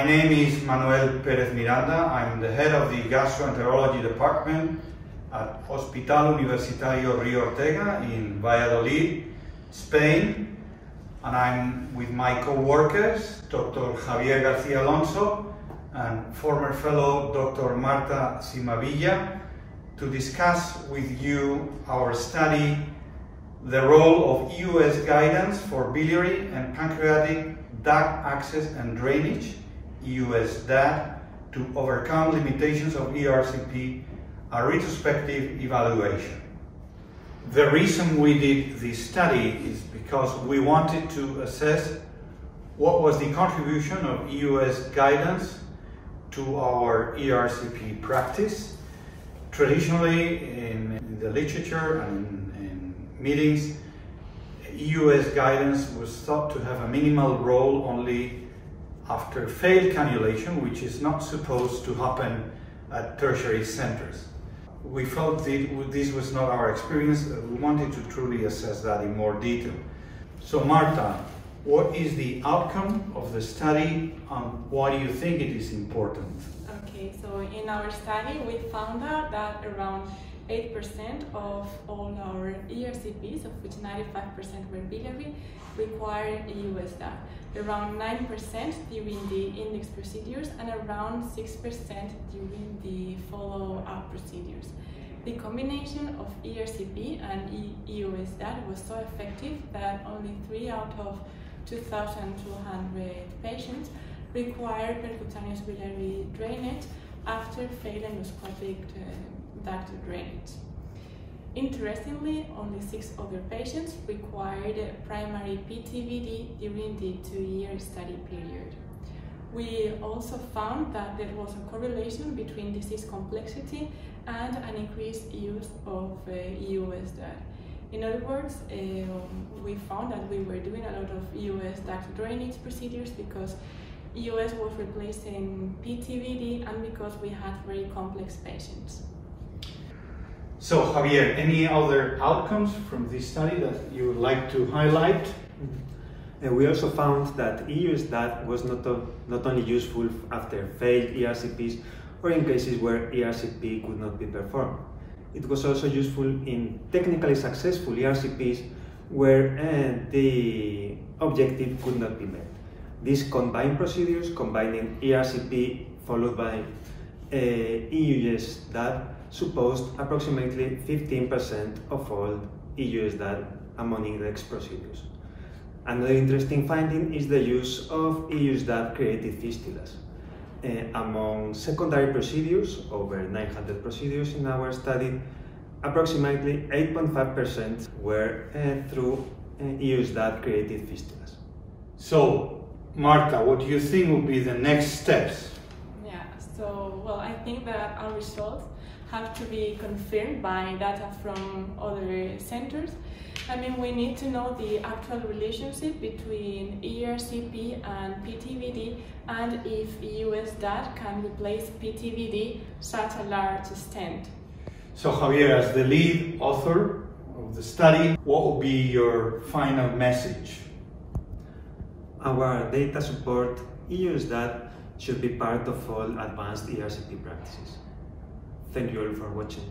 name is Manuel Perez Miranda. I'm the head of the gastroenterology department at Hospital Universitario Rio Ortega in Valladolid, Spain. And I'm with my co-workers, Dr. Javier Garcia Alonso and former fellow Dr. Marta Cimavilla, to discuss with you our study, the role of EUS guidance for biliary and pancreatic duct access and drainage, EUS DAD, to overcome limitations of ERCP, a retrospective evaluation. The reason we did this study is because we wanted to assess what was the contribution of EUS guidance to our ERCP practice. Traditionally, in the literature and in meetings, EUS guidance was thought to have a minimal role only after failed cannulation, which is not supposed to happen at tertiary centers. We felt that this was not our experience. We wanted to truly assess that in more detail. So Marta, what is the outcome of the study and why do you think it is important? Okay, so in our study we found out that around 8% of all our ERCPs, of which 95% were biliary, require EUS DAD. Around 9% during the index procedures and around 6% during the follow-up procedures. The combination of ERCP and EUS DAD was so effective that only 3 out of 2,200 patients required percutaneous biliary drainage after failed endoscopic duct drainage. Interestingly, only 6 other patients required primary PTVD during the 2-year study period. We also found that there was a correlation between disease complexity and an increased use of EUS DAD. In other words, we found that we were doing a lot of EUS duct drainage procedures because EUS was replacing PTVD and because we had very complex patients. So Javier, any other outcomes from this study that you would like to highlight? We also found that EUS DAD was not only useful after failed ERCPs or in cases where ERCP could not be performed. It was also useful in technically successful ERCPs where the objective could not be met. These combined procedures, combining ERCP followed by EUS DAD, supposed approximately 15% of all EUS DAD among index procedures. Another interesting finding is the use of EUS DAD created fistulas. Among secondary procedures, over 900 procedures in our study, approximately 8.5% were through EUS DAD created fistulas. So, Marta, what do you think would be the next steps? Yeah, so, well, I think that our results have to be confirmed by data from other centers. I mean, we need to know the actual relationship between ERCP and PTVD and if EUS DAD can replace PTVD such a large extent. So Javier, as the lead author of the study, what will be your final message? Our data support EUS DAD should be part of all advanced ERCP practices. Thank you all for watching.